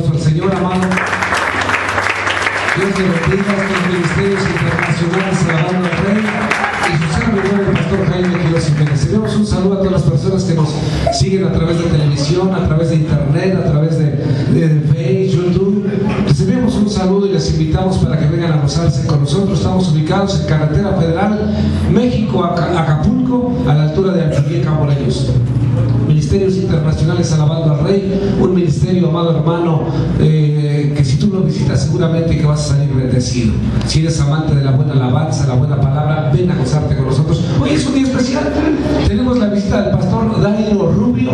aplauso al Señor, amado. Dios le bendiga a estos ministerios internacionales alabando al Rey y su servidor, el pastor Jaime Quiroz Jiménez. Le damos un saludo a todas las personas que nos siguen a través de televisión, a través de internet, a través de Facebook, YouTube. Les enviamos un saludo y les invitamos para que vengan a gozarse con nosotros. Estamos ubicados en Carretera Federal, México, Acapulco, a la altura de Alpuyeca, Morelos. Ministerios internacionales alabando al Rey, un ministerio, amado hermano, que si tú lo visitas seguramente que vas a salir bendecido. Si eres amante de la buena alabanza, la buena palabra, ven a gozarte con nosotros. Hoy es un día especial. Tenemos la visita del pastor Dairo Rubio,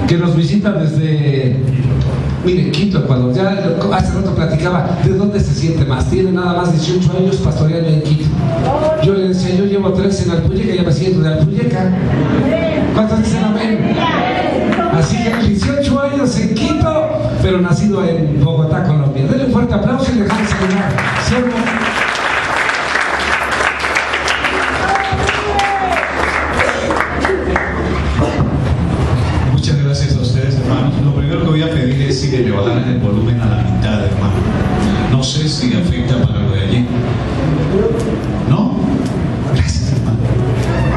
que nos visita desde, miren, Quito, Ecuador. Ya hace rato platicaba de dónde se siente más. Tiene nada más 18 años pastoreando en Quito. Yo le decía, yo llevo 13 en Alpuyeca, ya me siento de Alpuyeca. ¿Cuántos dicen amén? Así que 18 años en Quito, pero nacido en Bogotá, Colombia. Denle un fuerte aplauso y le dejamos saludar. ¿Cierto? Muchas gracias a ustedes, hermanos. Lo primero que voy a pedir es si le bajaran el volumen a la mitad, hermano. No sé si afecta para lo de allí. ¿No? Gracias, hermano.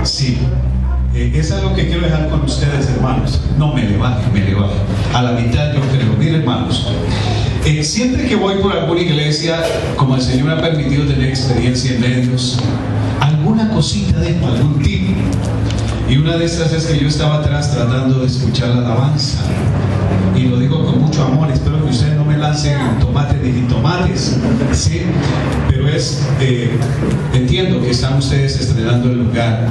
Sí. Es algo que quiero dejar con ustedes, hermanos. No me le baje, a la mitad yo creo. Miren, hermanos, siempre que voy por alguna iglesia, como el Señor ha permitido tener experiencia en medios, alguna cosita de algún tip. Y una de estas es que yo estaba atrás tratando de escuchar la alabanza, y lo digo con mucho amor. Espero que ustedes no me lancen tomates ni jitomates, ¿sí? Pero entiendo que están ustedes estrenando el lugar.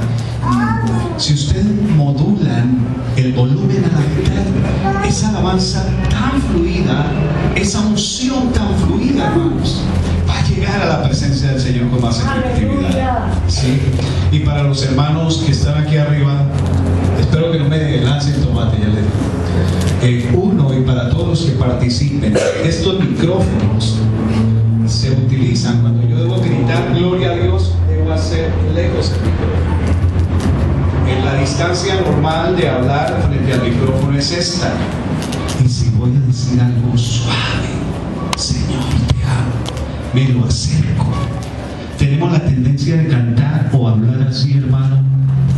Si ustedes modulan el volumen a la mitad, esa alabanza tan fluida, esa unción tan fluida, hermanos, va a llegar a la presencia del Señor con más efectividad, ¿sí? Y para los hermanos que están aquí arriba, espero que no me lancen tomate, ya les digo. Uno, y para todos los que participen, estos micrófonos se utilizan cuando yo debo gritar gloria a Dios, debo hacer lejos el micrófono. La distancia normal de hablar frente al micrófono es esta. Y si voy a decir algo suave, Señor, te amo, me lo acerco. Tenemos la tendencia de cantar o hablar así, hermano,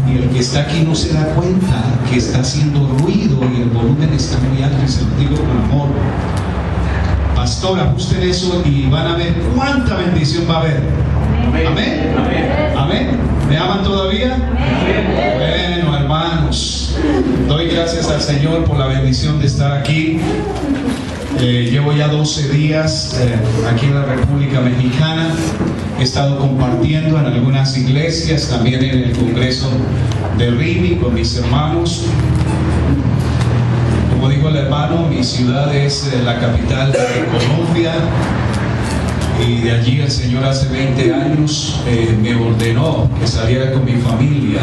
y el que está aquí no se da cuenta que está haciendo ruido y el volumen está muy alto, y se lo digo con amor. Pastor, ajusten eso y van a ver cuánta bendición va a haber. Amén. Amén. Amén. ¿Me aman todavía? Amén. Bueno, hermanos, doy gracias al Señor por la bendición de estar aquí. Llevo ya 12 días aquí en la República Mexicana. He estado compartiendo en algunas iglesias, también en el Congreso de Rini con mis hermanos. Como dijo el hermano, mi ciudad es la capital de Colombia. Y de allí el Señor hace 20 años me ordenó que saliera con mi familia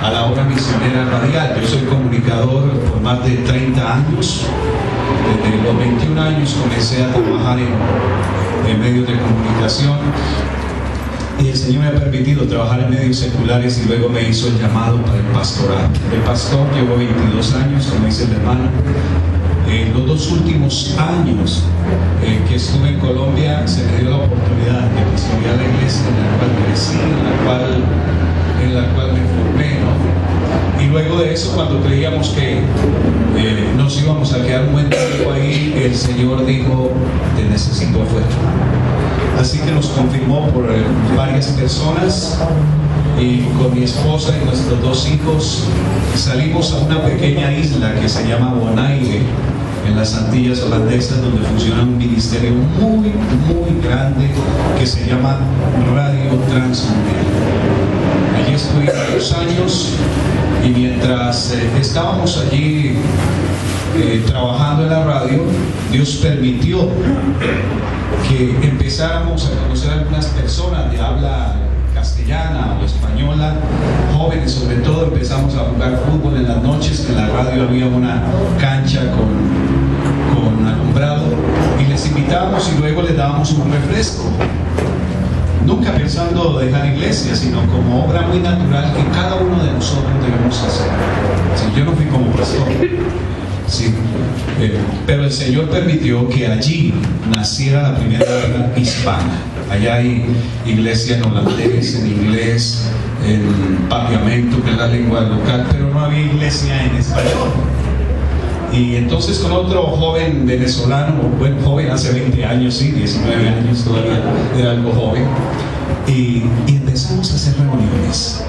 a la obra misionera radial. Yo soy comunicador por más de 30 años. Desde los 21 años comencé a trabajar en medios de comunicación. Y el Señor me ha permitido trabajar en medios seculares y luego me hizo el llamado para el pastorado. El pastor llevo 22 años, como dice el hermano. Los 2 últimos años que estuve en Colombia se me dio la oportunidad de pastorear la iglesia en la cual crecí, en la cual me formé, ¿no? Y luego de eso, cuando creíamos que nos íbamos a quedar un buen tiempo ahí, el Señor dijo, te necesito afuera. Así que nos confirmó por varias personas, y con mi esposa y nuestros 2 hijos salimos a una pequeña isla que se llama Bonaire, en las Antillas Holandesas, donde funciona un ministerio muy, muy grande que se llama Radio Transmundial. Allí estuve 2 años, y mientras estábamos allí trabajando en la radio, Dios permitió que empezáramos a conocer a algunas personas de habla castellana o española, jóvenes sobre todo. Empezamos a jugar fútbol en las noches, que en la radio había una cancha con alumbrado, y les invitábamos y luego les dábamos un refresco. Nunca pensando dejar iglesia, sino como obra muy natural que cada uno de nosotros debemos hacer. Sí, yo no fui como pastor. Sí. Pero el Señor permitió que allí naciera la primera habla hispana. Allá hay iglesia en holandés, en inglés, en papiamento, que es la lengua local, pero no había iglesia en español. Y entonces con otro joven venezolano, bueno, joven hace 20 años, sí, 19 años todavía, era algo joven, y empezamos a hacer reuniones.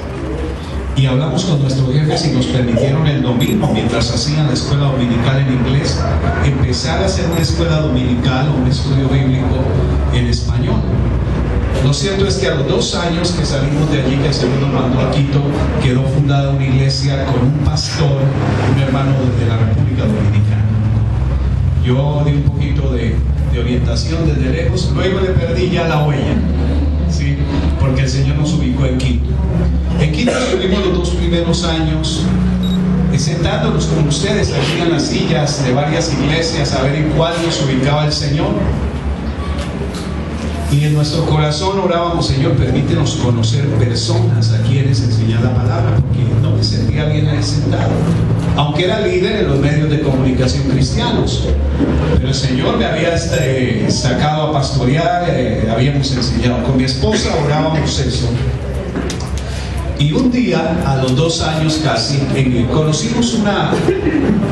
Y hablamos con nuestros jefes y nos permitieron el domingo, mientras hacían la escuela dominical en inglés, empezar a hacer una escuela dominical o un estudio bíblico en español. Lo cierto es que a los 2 años que salimos de allí, que el Señor nos mandó a Quito, quedó fundada una iglesia con un pastor, un hermano de la República Dominicana. Yo di un poquito de orientación desde lejos, luego le perdí ya la huella, ¿sí? Porque el Señor nos ubicó en Quito. En Quito estuvimos los 2 primeros años sentándonos con ustedes aquí en las sillas de varias iglesias a ver en cuál nos ubicaba el Señor. Y en nuestro corazón orábamos: Señor, permítenos conocer personas a quienes enseñar la palabra, porque no me sentía bien ahí sentado, aunque era líder en los medios de comunicación cristianos. Pero el Señor me había sacado a pastorear, habíamos enseñado. Con mi esposa orábamos eso. Y un día, a los 2 años casi, conocimos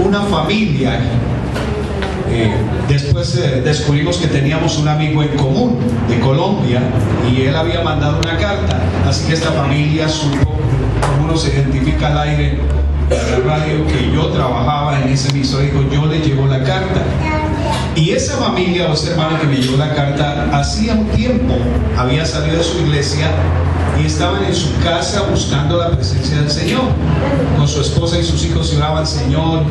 una familia. Después descubrimos que teníamos un amigo en común de Colombia y él había mandado una carta, así que esta familia supo, como uno se identifica al aire en la radio, que yo trabajaba en ese emisor. Dijo: yo le llevo la carta. Y esa familia o ese hermano que me llevó la carta, hacía un tiempo había salido de su iglesia y estaban en su casa buscando la presencia del Señor con su esposa y sus hijos, y oraban: Señor,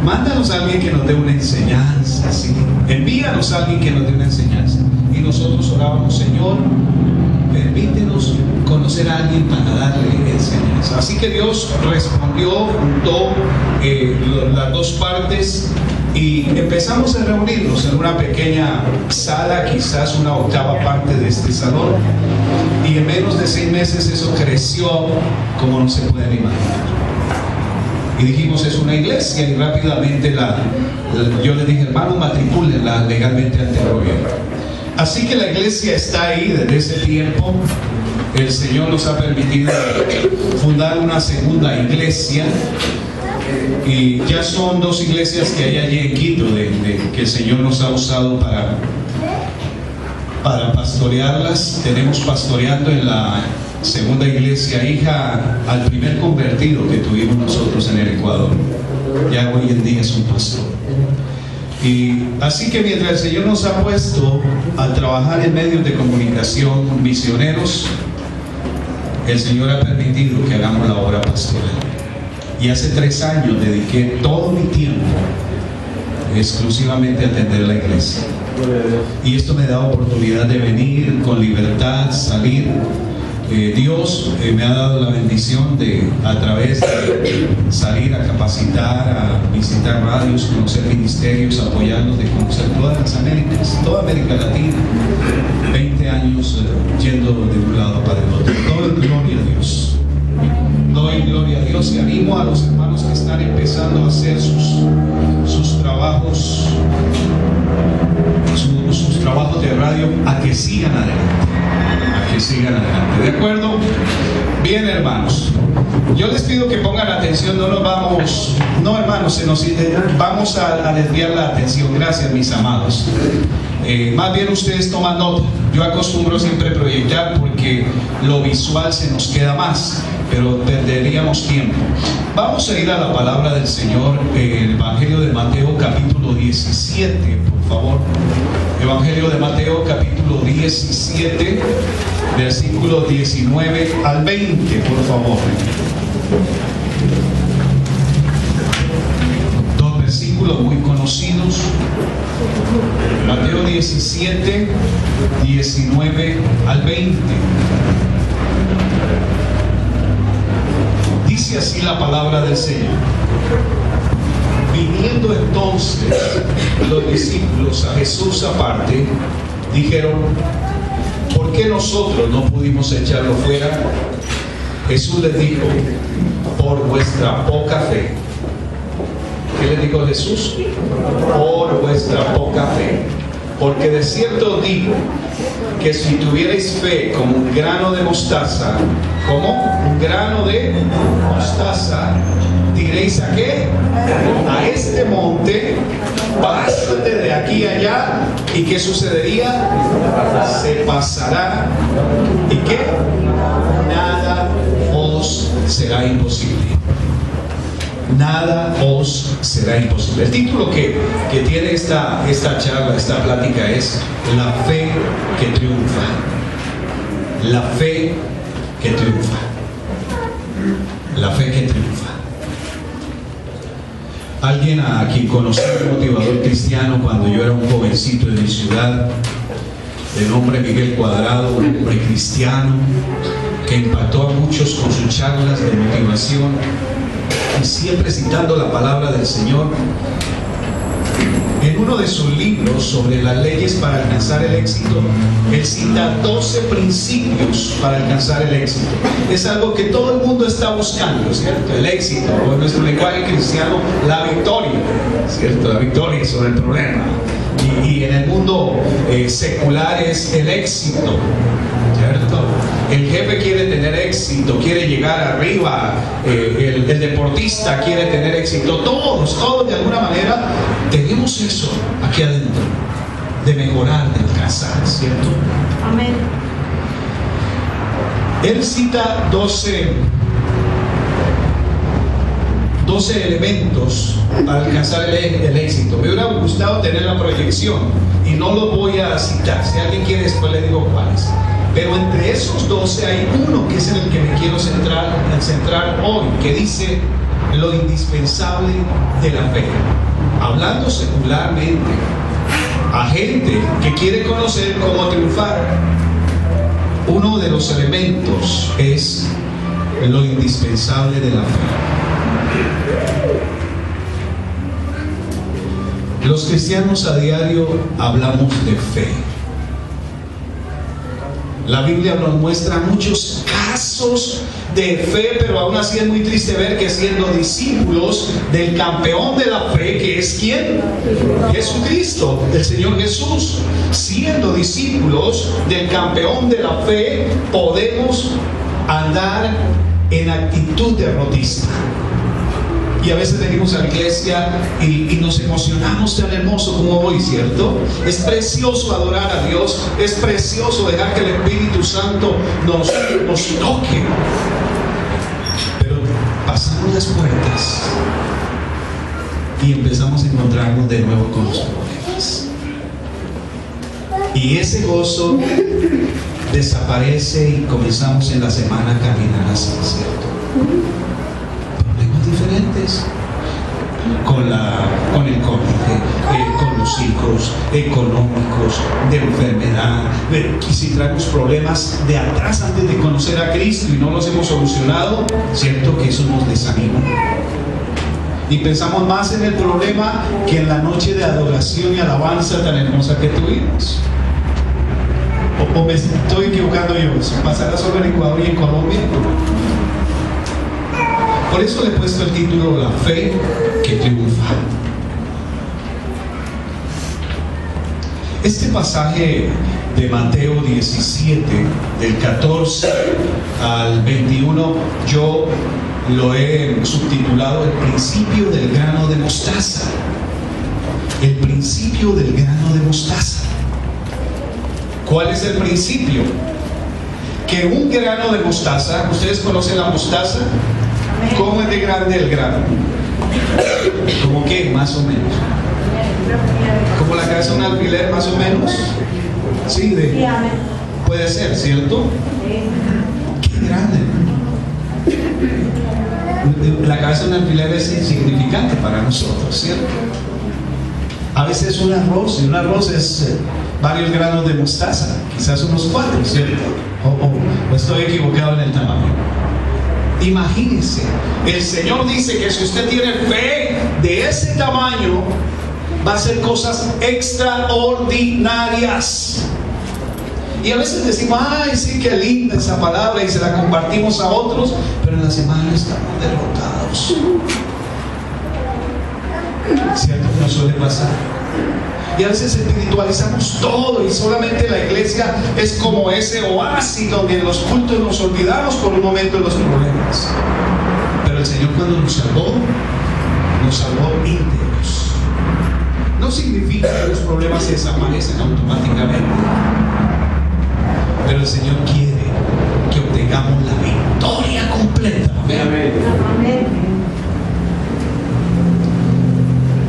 mándanos a alguien que nos dé una enseñanza, ¿sí? Envíanos a alguien que nos dé una enseñanza. Y nosotros orábamos: Señor, permítenos conocer a alguien para darle enseñanza. Así que Dios respondió, juntó las 2 partes y empezamos a reunirnos en una pequeña sala, quizás una 8ª parte de este salón, y en menos de 6 meses eso creció como no se pueden imaginar. Y dijimos: es una iglesia, y rápidamente yo les dije: hermano, matricúlenla legalmente ante el gobierno. Así que la iglesia está ahí desde ese tiempo. El Señor nos ha permitido fundar una segunda iglesia, y ya son 2 iglesias que hay allí en Quito, que el Señor nos ha usado para pastorearlas. Tenemos pastoreando en la segunda iglesia, hija al primer convertido que tuvimos nosotros en el Ecuador. Ya hoy en día es un pastor. Y así que mientras el Señor nos ha puesto a trabajar en medios de comunicación misioneros, el Señor ha permitido que hagamos la obra pastoral. Y hace 3 años dediqué todo mi tiempo exclusivamente a atender la iglesia. Y esto me da oportunidad de venir con libertad, salir. Dios me ha dado la bendición de, a través de salir a capacitar, a visitar radios, conocer ministerios, apoyarlos, de conocer todas las Américas, toda América Latina. 20 años yendo de un lado para el otro. Doy gloria a Dios. Doy gloria a Dios y animo a los hermanos que están empezando a hacer sus trabajos, sus trabajos de radio, a que sigan adelante. Que sigan adelante, ¿de acuerdo? Bien, hermanos, yo les pido que pongan atención. No nos vamos, no, hermanos, vamos a desviar la atención. Gracias, mis amados. Más bien ustedes toman nota. Yo acostumbro siempre proyectar porque lo visual se nos queda más, pero perderíamos tiempo. Vamos a ir a la palabra del Señor, el Evangelio de Mateo capítulo 17, por favor. Evangelio de Mateo capítulo 17, versículos 19 al 20, por favor. 2 versículos muy conocidos. Mateo 17, 19 al 20. Dice así la palabra del Señor. Viniendo entonces los discípulos a Jesús aparte, dijeron: ¿por qué nosotros no pudimos echarlo fuera? Jesús les dijo: por vuestra poca fe. ¿Qué le dijo Jesús? Por vuestra poca fe. Porque de cierto digo que si tuvierais fe como un grano de mostaza, como un grano de mostaza, diréis a qué? A este monte, pásate de aquí allá, ¿y qué sucedería? Se pasará, ¿y qué? Nada os será imposible. Nada os será imposible. El título que tiene esta charla, esta plática es La fe que triunfa. La fe que triunfa. La fe que triunfa. Alguien a quien conocí, un motivador cristiano, cuando yo era un jovencito en mi ciudad, de nombre Miguel Cuadrado, un hombre cristiano que impactó a muchos con sus charlas de motivación y siempre citando la palabra del Señor. En uno de sus libros sobre las leyes para alcanzar el éxito, él cita 12 principios para alcanzar el éxito. Es algo que todo el mundo está buscando, ¿cierto? El éxito, o en nuestro lenguaje cristiano, la victoria, ¿cierto? La victoria sobre el problema. Y en el mundo secular es el éxito, ¿cierto? El jefe quiere tener éxito, quiere llegar arriba, el deportista quiere tener éxito, todos de alguna manera tenemos eso aquí adentro, de mejorar, de alcanzar, ¿cierto? Amén. Él cita 12 elementos para alcanzar el éxito. Me hubiera gustado tener la proyección y no lo voy a citar. Si alguien quiere, después le digo cuáles. Pero entre esos 12 hay uno que es en el que me quiero centrar hoy, que dice lo indispensable de la fe. Hablando secularmente a gente que quiere conocer cómo triunfar, uno de los elementos es lo indispensable de la fe. Los cristianos a diario hablamos de fe. La Biblia nos muestra muchos casos de fe, pero aún así es muy triste ver que siendo discípulos del campeón de la fe, que es ¿quién? Jesucristo, el Señor Jesús. Siendo discípulos del campeón de la fe, podemos andar en actitud derrotista. Y a veces venimos a la iglesia y nos emocionamos tan hermoso como hoy, ¿cierto? Es precioso adorar a Dios, es precioso dejar que el Espíritu Santo nos toque. Pero pasamos las puertas y empezamos a encontrarnos de nuevo con los problemas. Y ese gozo desaparece y comenzamos en la semana a caminar así, ¿cierto? Diferentes con el cónyuge, con los hijos, económicos, de enfermedad, y si traemos problemas de atrás antes de conocer a Cristo y no los hemos solucionado, cierto que eso nos desanima y pensamos más en el problema que en la noche de adoración y alabanza tan hermosa que tuvimos. O me estoy equivocando yo, ¿pasará solo en Ecuador y en Colombia? Por eso le he puesto el título La fe que triunfa. Este pasaje de Mateo 17, del 14 al 21, yo lo he subtitulado El principio del grano de mostaza. El principio del grano de mostaza. ¿Cuál es el principio? Que un grano de mostaza, ¿ustedes conocen la mostaza? ¿Cómo es de grande el grano? ¿Cómo qué? Más o menos. ¿Como la cabeza de un alfiler, más o menos? Sí, puede ser, ¿cierto? Qué grande. La cabeza de un alfiler es insignificante para nosotros, ¿cierto? A veces un arroz es varios granos de mostaza, quizás unos 4, ¿cierto? O estoy equivocado en el tamaño. Imagínense, el Señor dice que si usted tiene fe de ese tamaño, va a hacer cosas extraordinarias. Y a veces decimos, ay, sí, qué linda esa palabra, y se la compartimos a otros, pero en la semana estamos derrotados. ¿Cierto? Nos suele pasar. Y a veces espiritualizamos todo y solamente la iglesia es como ese oasis donde en los cultos nos olvidamos por un momento de los problemas. Pero el Señor cuando nos salvó íntegros. No significa que los problemas se desaparecen automáticamente, pero el Señor quiere que obtengamos la victoria completa. Amén.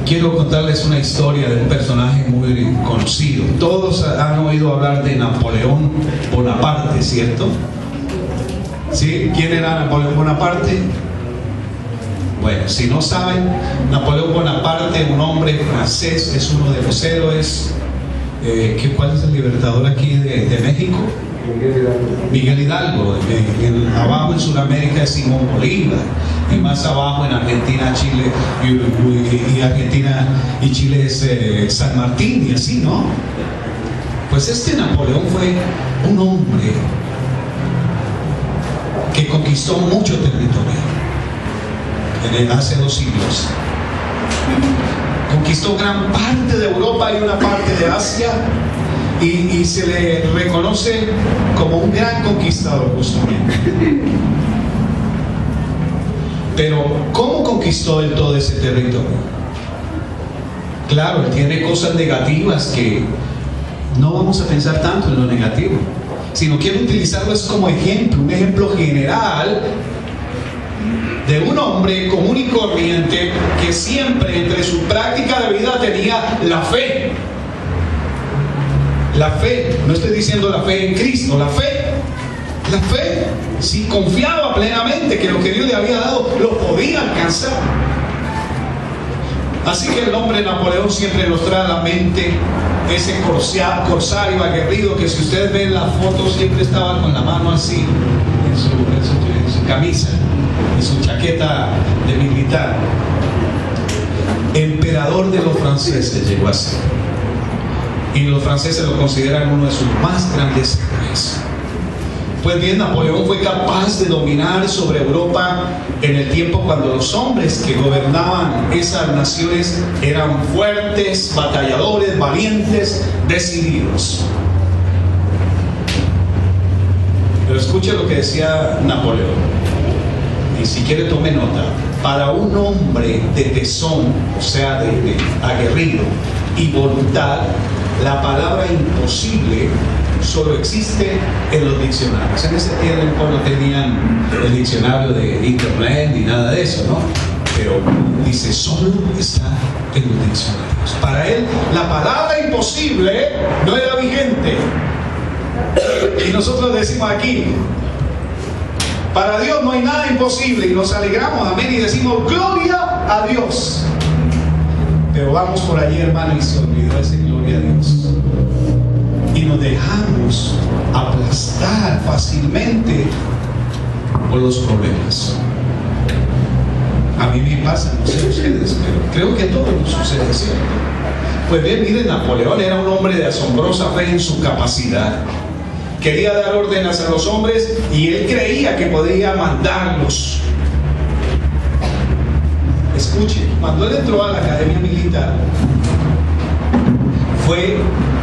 Quiero contarles una historia de un personaje muy conocido. Todos han oído hablar de Napoleón Bonaparte, ¿cierto? ¿Sí? ¿Quién era Napoleón Bonaparte? Bueno, si no saben, Napoleón Bonaparte, un hombre francés, es uno de los héroes. ¿Cuál es el libertador aquí de México? Miguel Hidalgo. Abajo en Sudamérica es Simón Bolívar, y más abajo en Argentina, Chile y Argentina y Chile es San Martín, y así, ¿no? Pues este Napoleón fue un hombre que conquistó mucho territorio hace 2 siglos. Conquistó gran parte de Europa y una parte de Asia, y se le reconoce como un gran conquistador justamente. Pero ¿cómo conquistó él todo ese territorio? Claro, él tiene cosas negativas que no vamos a pensar tanto en lo negativo, sino quiero utilizarlo como ejemplo, un ejemplo general de un hombre común y corriente que siempre entre su práctica de vida tenía la fe. La fe, no estoy diciendo la fe en Cristo, la fe, si confiaba plenamente que lo que Dios le había dado lo podía alcanzar. Así que el nombre Napoleón siempre nos trae a la mente ese corsario aguerrido que, si ustedes ven la foto, siempre estaba con la mano así en su camisa, en su chaqueta de militar. Emperador de los franceses llegó a ser, y los franceses lo consideran uno de sus más grandes héroes. Pues bien, Napoleón fue capaz de dominar sobre Europa en el tiempo cuando los hombres que gobernaban esas naciones eran fuertes, batalladores, valientes, decididos. Pero escuche lo que decía Napoleón, y si quiere tome nota. Para un hombre de tesón, o sea, de aguerrido y voluntad, la palabra imposible solo existe en los diccionarios. En ese tiempo no tenían el diccionario de internet ni nada de eso, ¿no? Pero dice, solo está en los diccionarios. Para él, la palabra imposible no era vigente. Y nosotros decimos aquí, para Dios no hay nada imposible, y nos alegramos, amén, y decimos, gloria a Dios. Pero vamos por allí, hermano, y se olvidó ese gloria a Dios. Y nos dejamos aplastar fácilmente por los problemas. A mí me pasa, no sé ustedes, pero creo que a todos nos sucede, ¿cierto? Pues bien, miren, Napoleón era un hombre de asombrosa fe en su capacidad. Quería dar órdenes a los hombres y él creía que podía mandarlos. Escuche, cuando él entró a la academia militar, fue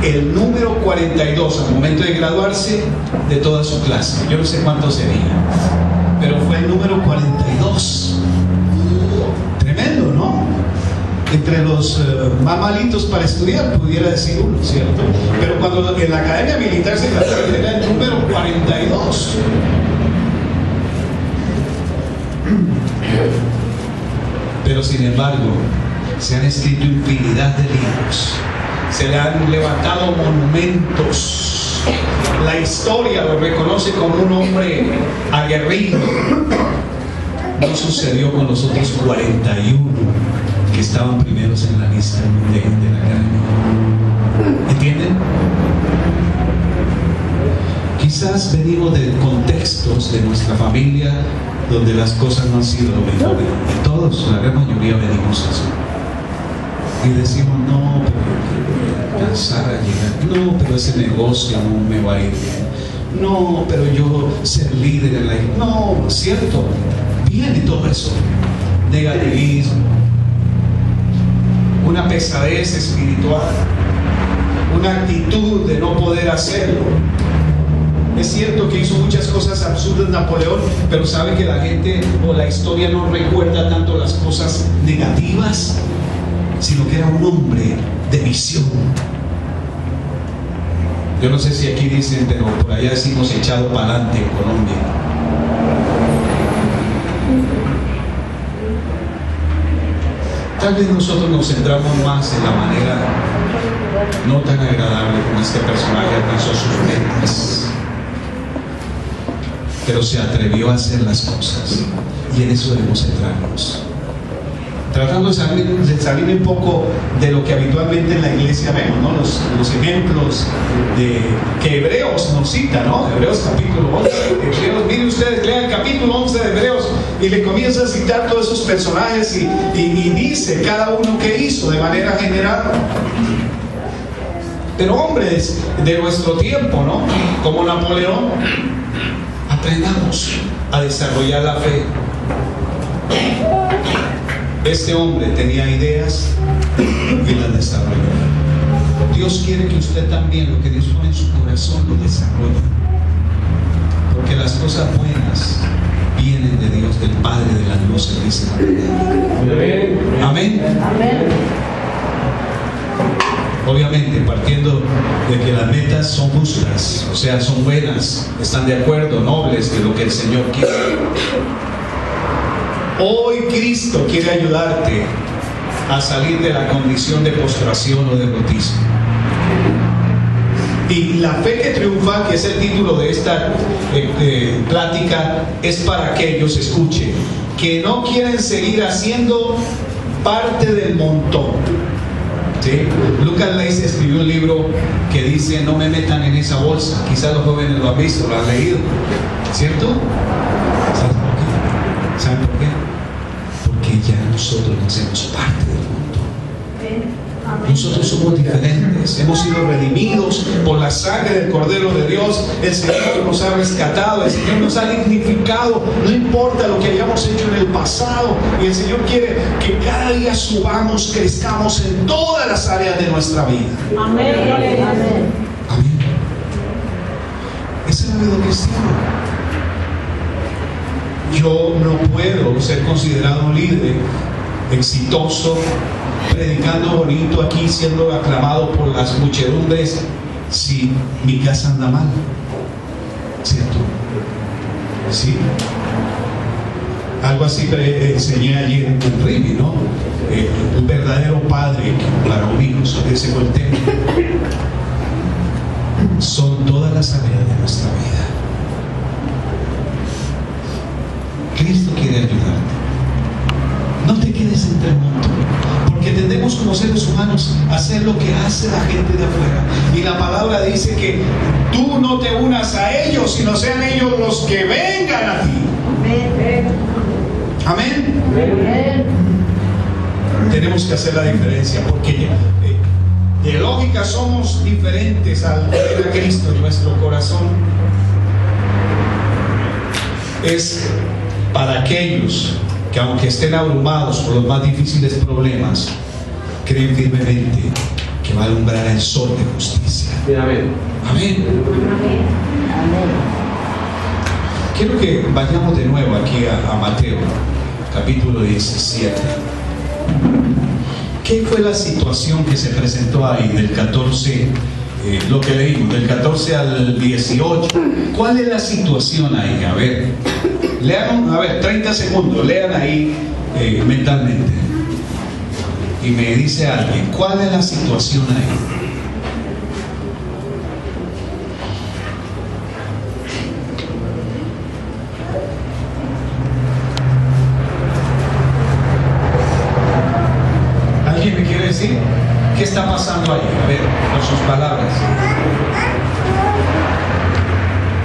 el número 42 al momento de graduarse de toda su clase. Yo no sé cuántos serían, pero fue el número 42. Tremendo, ¿no? Entre los más malitos para estudiar, pudiera decir uno, ¿cierto? Pero cuando en la academia militar se graduó, era el número 42. Pero sin embargo, se han escrito infinidad de libros, se le han levantado monumentos. La historia lo reconoce como un hombre aguerrido. No sucedió con los otros 41 que estaban primeros en la lista de la academia. ¿Entienden? Quizás venimos de contextos de nuestra familia donde las cosas no han sido lo mejor, y todos, la gran mayoría, venimos así. Y decimos, no, pero cansar a llegar, no, pero ese negocio no me va a ir bien, no, pero yo ser líder en la iglesia, no, cierto, viene todo eso, negativismo. una pesadez espiritual, una actitud de no poder hacerlo. Es cierto que hizo muchas cosas absurdas Napoleón, pero sabe que la gente o la historia no recuerda tanto las cosas negativas, sino que era un hombre de visión. Yo no sé si aquí dicen, pero por allá decimos echado para adelante en Colombia. Tal vez nosotros nos centramos más en la manera no tan agradable como este personaje alcanzó sus metas, pero se atrevió a hacer las cosas, y en eso debemos centrarnos, tratando de salir un poco de lo que habitualmente en la iglesia vemos, ¿no? Los ejemplos que Hebreos nos cita, ¿no? Hebreos capítulo 11. Miren ustedes, lean el capítulo 11 de Hebreos y le comienza a citar todos esos personajes y dice cada uno qué hizo de manera general. Pero hombres de nuestro tiempo, ¿no? Como Napoleón, aprendamos a desarrollar la fe. Este hombre tenía ideas y las desarrolló. Dios quiere que usted también, lo que Dios pone en su corazón, lo desarrolle. Porque las cosas buenas vienen de Dios, del Padre de las luces, dice la Biblia. Amén. Amén. Obviamente, partiendo de que las metas son justas, o sea, son buenas, están de acuerdo, nobles, de lo que el Señor quiere. Hoy Cristo quiere ayudarte a salir de la condición de postración o de derrotismo. Y la fe que triunfa, que es el título de esta plática, es para aquellos, escuchen, que no quieren seguir haciendo parte del montón. ¿Sí? Lucas Leis escribió un libro que dice: no me metan en esa bolsa. Quizás los jóvenes lo han visto, lo han leído, ¿cierto? ¿Saben por qué? Porque ya nosotros no hacemos parte del mundo. Nosotros somos diferentes, hemos sido redimidos por la sangre del Cordero de Dios. El Señor nos ha rescatado, el Señor nos ha dignificado, no importa lo que hayamos hecho en el pasado. Y el Señor quiere que cada día subamos, crezcamos en todas las áreas de nuestra vida. Amén. Amén. Amén. Esa es la vida cristiana. Yo no puedo ser considerado un líder exitoso, predicando bonito aquí, siendo aclamado por las muchedumbres, si mi casa anda mal, ¿cierto? Sí. Algo así enseñé ayer en Rivi, ¿no? Un verdadero padre para un hijo, sobre ese fue el tema. Son todas las áreas de nuestra vida. Cristo quiere ayudarte. No te quedes entre el montón, porque tendemos como seres humanos a hacer lo que hace la gente de afuera. Y la palabra dice que tú no te unas a ellos, sino sean ellos los que vengan a ti. Amén. Amén. Tenemos que hacer la diferencia, porque de lógica somos diferentes al ver a Cristo en nuestro corazón. Es para aquellos que, aunque estén abrumados por los más difíciles problemas, creen firmemente que va a alumbrar el sol de justicia. Amén. Amén. Amén. Quiero que vayamos de nuevo aquí a Mateo, capítulo 17. ¿Qué fue la situación que se presentó ahí del 14, lo que leímos, del 14 al 18? ¿Cuál es la situación ahí? A ver, lean, 30 segundos, lean ahí mentalmente. Y me dice alguien, ¿cuál es la situación ahí? ¿Alguien me quiere decir qué está pasando ahí? A ver, con sus palabras.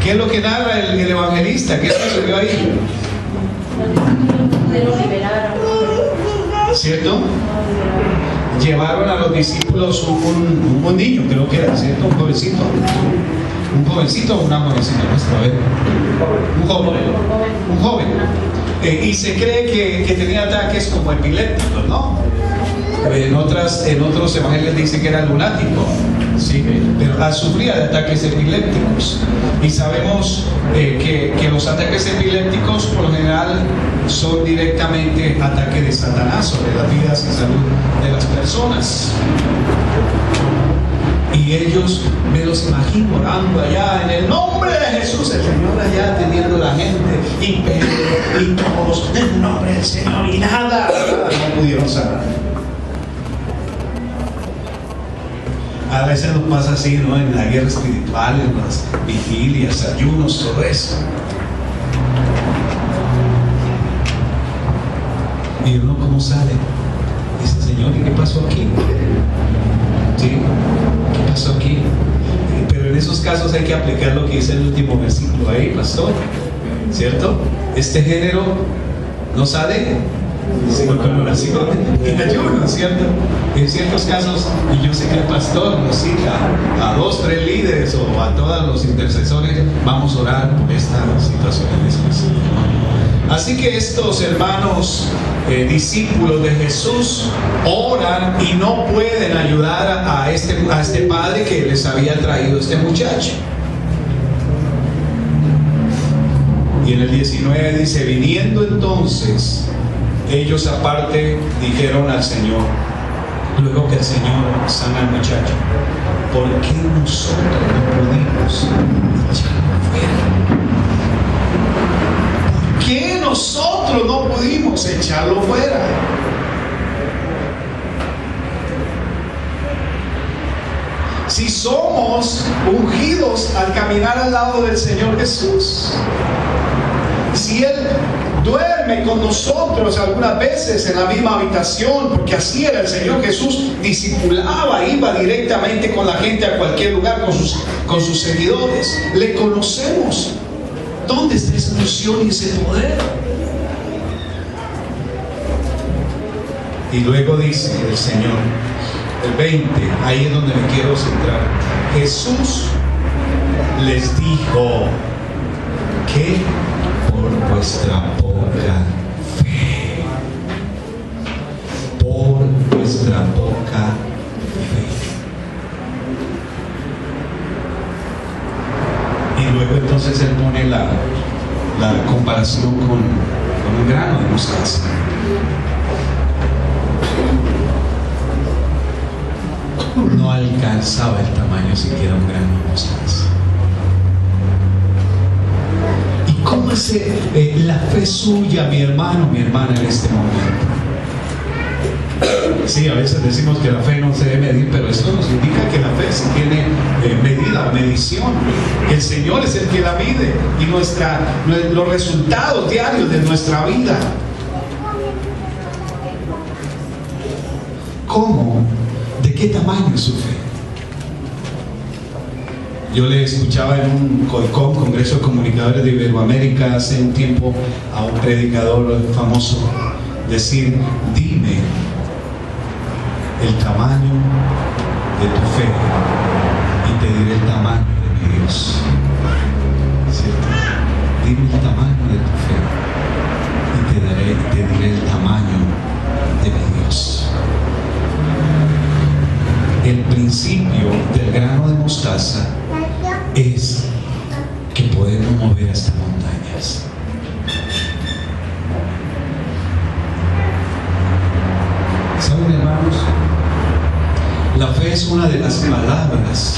¿Qué es lo que narra el evangelista? ¿Qué sucedió ahí? Lo liberaron. ¿Cierto? Llevaron a los discípulos un niño, creo que era, ¿cierto? Un jovencito. ¿Un jovencito o una jovencita? A ver. Un joven. Y se cree que tenía ataques como epilépticos, ¿no? En otros evangelios dice que era lunático, ¿sí? Pero sufría de ataques epilépticos. Y sabemos que los ataques epilépticos por lo general son directamente ataques de Satanás sobre las vidas y salud de las personas. Y ellos, me los imagino orando allá en el nombre de Jesús, el Señor allá atendiendo a la gente, y Pedro y todos en el nombre del Señor, y nada, no pudieron sanar. A veces nos pasa así, ¿no? En la guerra espiritual, en las vigilias, ayunos, todo eso. Y uno, ¿cómo sale? Dice, Señor, ¿y qué pasó aquí? ¿Sí? ¿Qué pasó aquí? Pero en esos casos hay que aplicar lo que dice el último versículo ahí, pastor, ¿cierto? Este género no sale sino con oración y ayuno, ¿cierto? En ciertos casos, y yo sé que el pastor nos cita a 2, 3 líderes o a todos los intercesores, vamos a orar por esta situación en específico. Así que estos hermanos discípulos de Jesús oran y no pueden ayudar a este padre que les había traído este muchacho. Y en el 19 dice, viniendo entonces ellos aparte dijeron al Señor, luego que el Señor sana al muchacho, ¿por qué nosotros no pudimos echarlo fuera? ¿Por qué nosotros no pudimos echarlo fuera? Si somos ungidos al caminar al lado del Señor Jesús, si Él duerme con nosotros algunas veces en la misma habitación, porque así era el Señor Jesús, discipulaba, iba directamente con la gente a cualquier lugar con sus seguidores, le conocemos. ¿Dónde está esa unción y ese poder? Y luego dice el Señor, el 20, ahí es donde me quiero centrar. Jesús les dijo que por vuestra poca fe, por vuestra poca fe. Y luego entonces él pone la comparación con un grano de mostaza. No alcanzaba el tamaño siquiera un grano de mostaza. ¿Y cómo es la fe suya, mi hermano, mi hermana, en este momento? Sí, a veces decimos que la fe no se debe medir, pero esto nos indica que la fe sí tiene medida, medición. El Señor es el que la mide y los resultados diarios de nuestra vida. ¿Cómo? ¿De qué tamaño es su fe? Yo le escuchaba en un COICOM, Congreso de Comunicadores de Iberoamérica, hace un tiempo a un predicador famoso decir, dime el tamaño de tu fe y te diré el tamaño de mi Dios. ¿Cierto? Dime el tamaño de tu fe y te diré el tamaño de mi Dios. El principio del grano de mostaza es que podemos mover hasta montañas. ¿Saben, hermanos? La fe es una de las palabras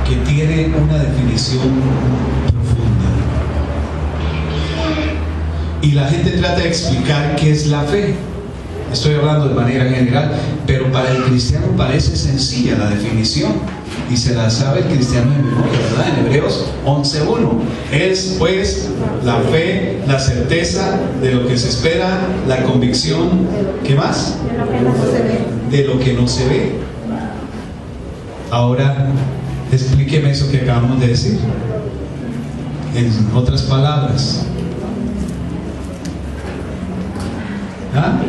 que tiene una definición profunda. Y la gente trata de explicar qué es la fe. Estoy hablando de manera general, pero para el cristiano parece sencilla la definición y se la sabe el cristiano de memoria, ¿verdad? En Hebreos 11:1 es pues la fe, la certeza de lo que se espera, la convicción, ¿qué más? De lo que no se ve. Ahora explíqueme eso que acabamos de decir en otras palabras. ¿Ah?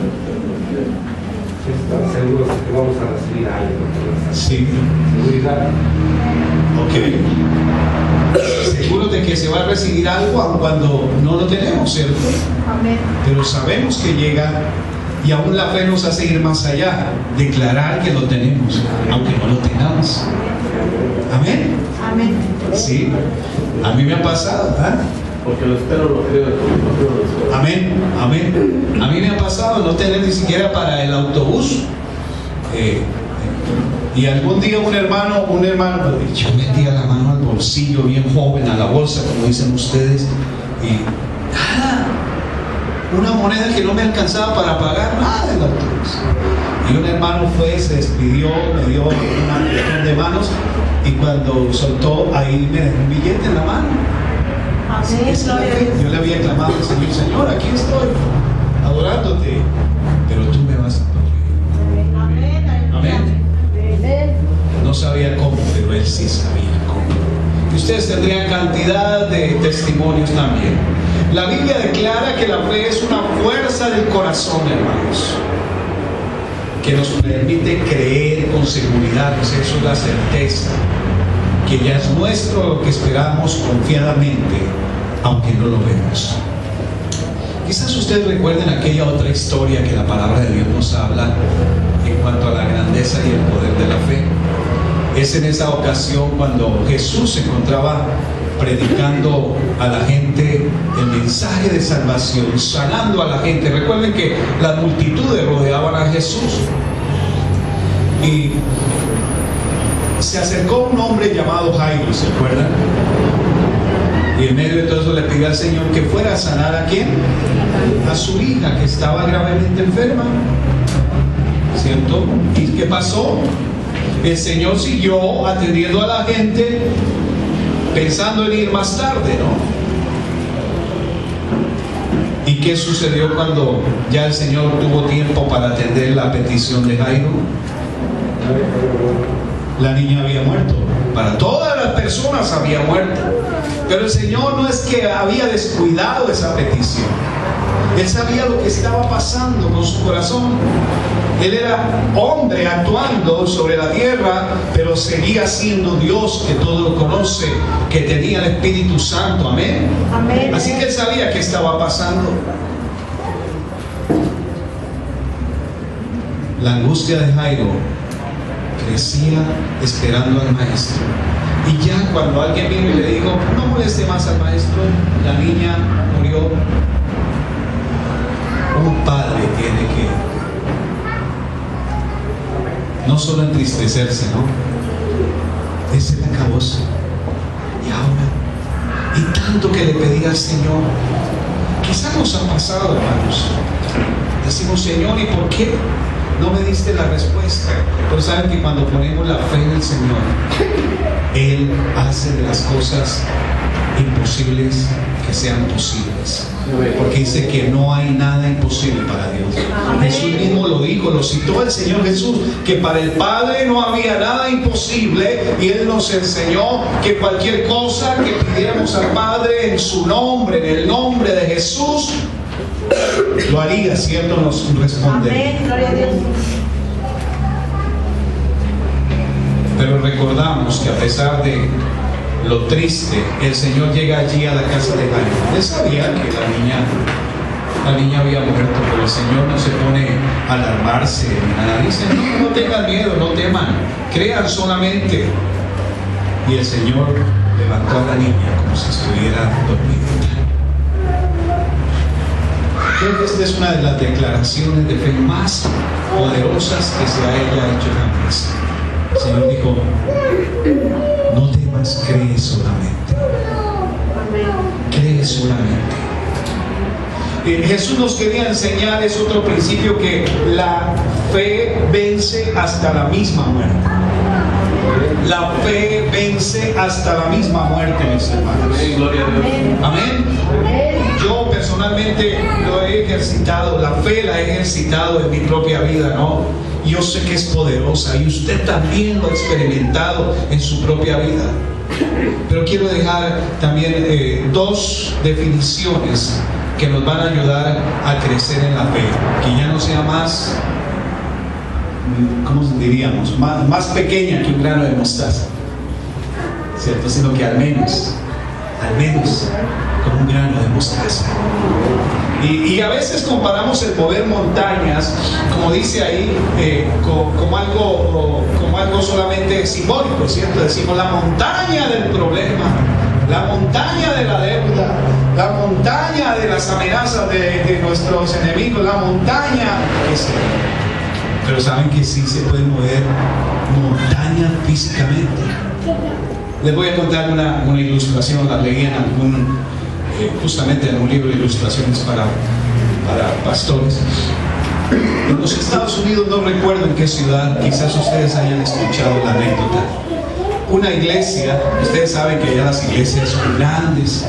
Están seguros de que vamos a recibir algo. Sí. Seguridad. Ok. Seguros de que se va a recibir algo aun cuando no lo tenemos, ¿cierto? Amén. Pero sabemos que llega Y aún la fe nos hace ir más allá, declarar que lo tenemos, aunque no lo tengamos. Amén. Amén. Sí, a mí me ha pasado, ¿verdad? Porque lo espero, lo creo, lo espero. Amén, amén. A mí me ha pasado no tener ni siquiera para el autobús. Y algún día un hermano, yo metía la mano al bolsillo, bien joven, a la bolsa, como dicen ustedes, y nada, una moneda que no me alcanzaba para pagar nada del autobús. Y un hermano fue, se despidió, me dio una apretón de manos, y cuando soltó, ahí me dejó un billete en la mano. Amén. Es la fe. Yo le había clamado al Señor: Señor, aquí estoy, adorándote, pero tú me vas a proveer. Amén. Amén. No sabía cómo, pero él sí sabía cómo. Y ustedes tendrían cantidad de testimonios también. La Biblia declara que la fe es una fuerza del corazón, hermanos, que nos permite creer con seguridad, pues eso es la certeza, que ya es nuestro lo que esperamos confiadamente, aunque no lo vemos. Quizás ustedes recuerden aquella otra historia que la palabra de Dios nos habla en cuanto a la grandeza y el poder de la fe. Es en esa ocasión cuando Jesús se encontraba predicando a la gente el mensaje de salvación, sanando a la gente. Recuerden que las multitudes rodeaban a Jesús. Y se acercó un hombre llamado Jairo, ¿se acuerdan? Y en medio de todo eso le pidió al Señor que fuera a sanar ¿a quién? A su hija, que estaba gravemente enferma. ¿Cierto? ¿Y qué pasó? El Señor siguió atendiendo a la gente, pensando en ir más tarde, ¿no? ¿Y qué sucedió cuando ya el Señor tuvo tiempo para atender la petición de Jairo? La niña había muerto. Para todas las personas había muerto. Pero el Señor no es que había descuidado esa petición. Él sabía lo que estaba pasando con su corazón. Él era hombre actuando sobre la tierra, pero seguía siendo Dios que todo lo conoce, que tenía el Espíritu Santo. Amén. Amén. Así que él sabía qué estaba pasando. La angustia de Jairo crecía esperando al maestro. Y ya cuando alguien vino y le dijo: no moleste más al maestro, la niña murió. Un padre tiene que no solo entristecerse, ¿no? Ese le acabó. Y ahora, y tanto que le pedí al Señor, quizás nos ha pasado, hermanos. Decimos: Señor, ¿y por qué no me diste la respuesta? Pero saben que cuando ponemos la fe en el Señor, Él hace de las cosas imposibles que sean posibles. Porque dice que no hay nada imposible para Dios. Amén. Jesús mismo lo dijo, lo citó el Señor Jesús, que para el Padre no había nada imposible, y Él nos enseñó que cualquier cosa que pidiéramos al Padre en su nombre, en el nombre de Jesús, lo haría, ¿cierto? Nos respondería. Amén. Gloria a Dios. Pero recordamos que a pesar de lo triste, el Señor llega allí a la casa de Jairo. Él sabía que la niña había muerto, pero el Señor no se pone a alarmarse ni nada. Dice: no tengan miedo, no teman, crean solamente. Y el Señor levantó a la niña como si estuviera dormida. Creo que esta es una de las declaraciones de fe más poderosas que se haya hecho jamás. El Señor dijo: no temas, cree solamente. Cree solamente. Jesús nos quería enseñar es otro principio, que la fe vence hasta la misma muerte. La fe vence hasta la misma muerte, mis hermanos. Gloria a Dios. Amén. Yo personalmente lo he ejercitado, la fe la he ejercitado en mi propia vida, ¿no? Yo sé que es poderosa y usted también lo ha experimentado en su propia vida. Pero quiero dejar también dos definiciones que nos van a ayudar a crecer en la fe, que ya no sea más, ¿cómo diríamos? Más pequeña que un grano de mostaza, ¿cierto? Sino que al menos como un grano de mostaza. Y a veces comparamos el mover montañas, como dice ahí, como algo solamente simbólico, ¿cierto? Decimos la montaña del problema, la montaña de la deuda, la montaña de las amenazas de nuestros enemigos, la montaña, qué sé yo. Pero saben que sí se puede mover montaña físicamente. Les voy a contar una ilustración, la leí justamente en un libro de ilustraciones para pastores. En los Estados Unidos, no recuerdo en qué ciudad, quizás ustedes hayan escuchado la anécdota. Una iglesia, ustedes saben que ya las iglesias son grandes,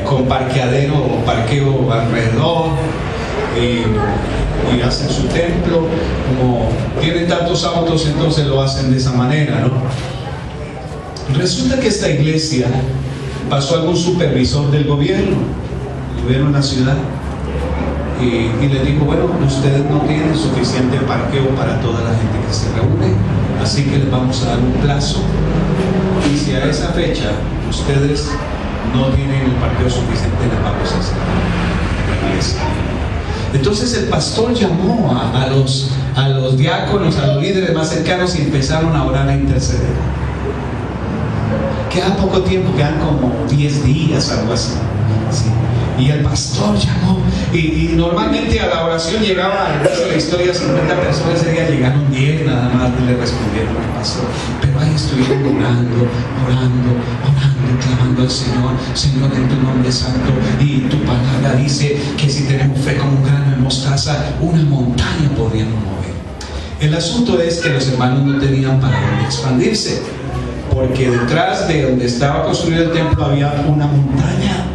con parqueadero o parqueo alrededor, y hacen su templo. Como tienen tantos autos, entonces lo hacen de esa manera, ¿no? Resulta que esta iglesia pasó algún supervisor del gobierno de la ciudad, y le dijo: bueno, ustedes no tienen suficiente parqueo para toda la gente que se reúne, así que les vamos a dar un plazo, y si a esa fecha ustedes no tienen el parqueo suficiente, les vamos a hacer la iglesia. Entonces el pastor llamó a los diáconos, a los líderes más cercanos, y empezaron a orar, a interceder. Queda poco tiempo, quedan como 10 días, algo así, ¿sí? Y el pastor llamó, y normalmente a la oración llegaba, al inicio de la historia, 50 personas. Ese día llegaron 10 nada más, y le respondieron al pastor. Pero ahí estuvieron orando, clamando al Señor: Señor, en tu nombre santo, y tu palabra dice que si tenemos fe como un grano de mostaza, una montaña podríamos mover. El asunto es que los hermanos no tenían para dónde expandirse, porque detrás de donde estaba construido el templo había una montaña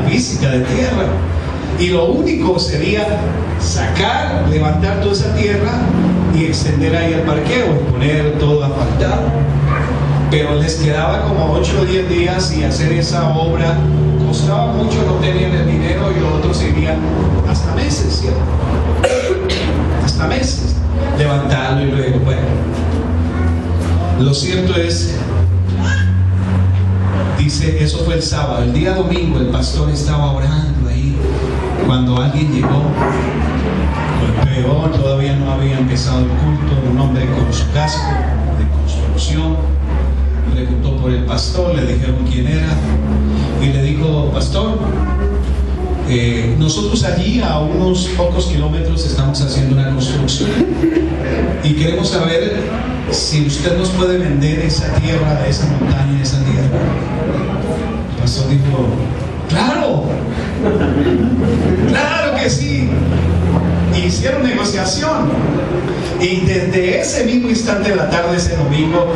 física de tierra, y lo único sería levantar toda esa tierra y extender ahí el parqueo y poner todo asfaltado. Pero les quedaba como 8 o 10 días, y hacer esa obra costaba mucho, no tenían el dinero, y los otros irían hasta meses, ¿cierto? Hasta meses levantarlo, y luego, bueno. Lo cierto es, dice, eso fue el sábado. El día domingo el pastor estaba orando ahí, cuando alguien llegó, golpeó, todavía no había empezado el culto, un hombre con su casco de construcción, preguntó por el pastor, le dijeron quién era, y le dijo: pastor, nosotros allí a unos pocos kilómetros estamos haciendo una construcción, y queremos saber si usted nos puede vender esa tierra, esa montaña, esa tierra. El pastor dijo: claro que sí. Y hicieron negociación, y desde ese mismo instante de la tarde, ese domingo,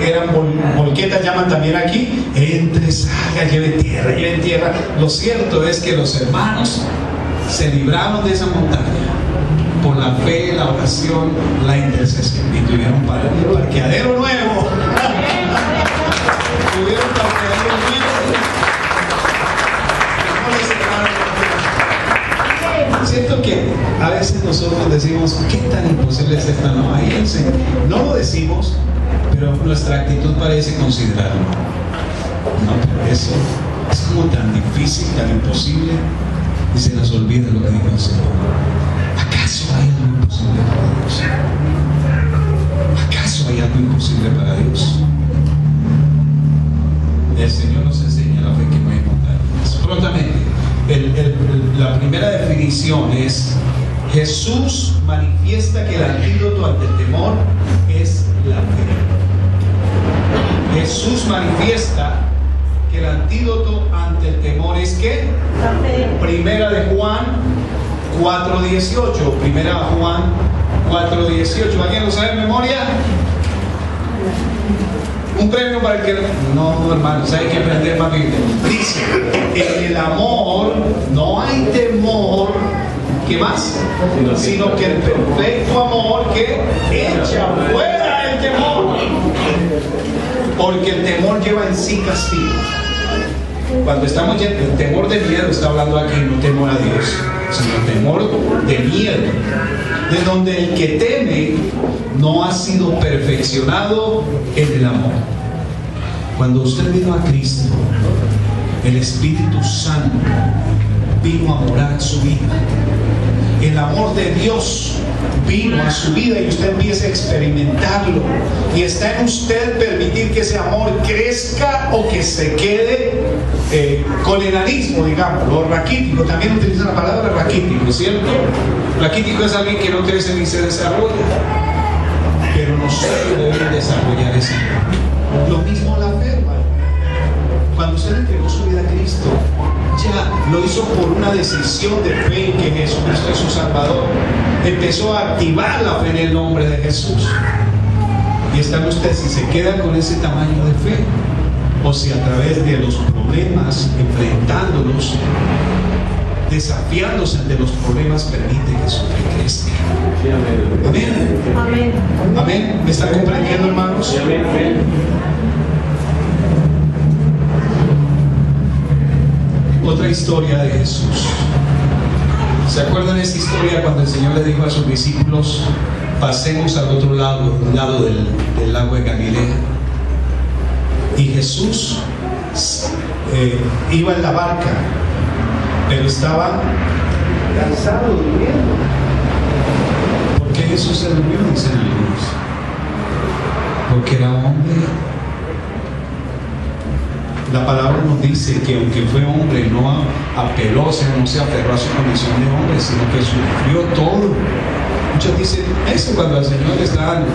eran volquetas, llaman también aquí: entre, salga, lleve tierra. Lo cierto es que los hermanos se libraron de esa montaña por la fe, la oración, la intercesión, y tuvieron parqueadero nuevo. Tuvieron parqueadero nuevo. Siento que a veces nosotros decimos: ¿qué tan imposible es esta? No, ahí no lo decimos, pero nuestra actitud parece considerarlo. No, pero eso es como tan difícil, tan imposible, y se nos olvida lo que dijo el Señor. ¿Acaso hay algo imposible para Dios? ¿Acaso hay algo imposible para Dios? El Señor nos enseña la fe que no hay montañas. Prontamente, la primera definición es: Jesús manifiesta que el antídoto ante el temor es la fe. Jesús manifiesta que el antídoto ante el temor es ¿qué? La fe. Primera de Juan 4:18. Primera de Juan 4:18. ¿Alguien lo sabe de memoria? Un premio para el que no, hermanos, hay que aprender más Biblia. Dice: en el amor no hay temor. ¿Qué más? Sino que el perfecto amor que echa fuera el temor. Porque el temor lleva en sí castigo. Cuando estamos yendo, el temor de miedo está hablando aquí, no temor a Dios, sino temor de miedo, de donde el que teme no ha sido perfeccionado en el amor. Cuando usted vino a Cristo, el Espíritu Santo vino a morar en su vida. El amor de Dios vino a su vida y usted empieza a experimentarlo. Y está en usted permitir que ese amor crezca o que se quede con enanismo, digamos, o raquítico. También utilizan la palabra raquítico, ¿cierto? Raquítico es alguien que no crece ni se desarrolla. Pero nosotros debemos desarrollar ese amor. Lo mismo la fe, hermano. Cuando usted entregó su vida a Cristo, ya lo hizo por una decisión de fe en que Jesucristo es su Salvador. Empezó a activar la fe en el nombre de Jesús. Y está en usted si se queda con ese tamaño de fe o si a través de los problemas, enfrentándolos, desafiándose ante los problemas, permite que su fe crezca. Amén. Amén. Amén. ¿Me están comprendiendo, hermanos? Amén. Otra historia de Jesús. ¿Se acuerdan de esa historia cuando el Señor le dijo a sus discípulos: pasemos al otro lado del lago de Galilea? Y Jesús iba en la barca, pero estaba cansado, durmiendo. ¿Por qué Jesús se durmió? Dicen algunos. Porque era hombre. La palabra nos dice que aunque fue hombre, no apeló, o sea, no se aferró a su condición de hombre, sino que sufrió todo. Muchos dicen eso cuando al Señor le estaban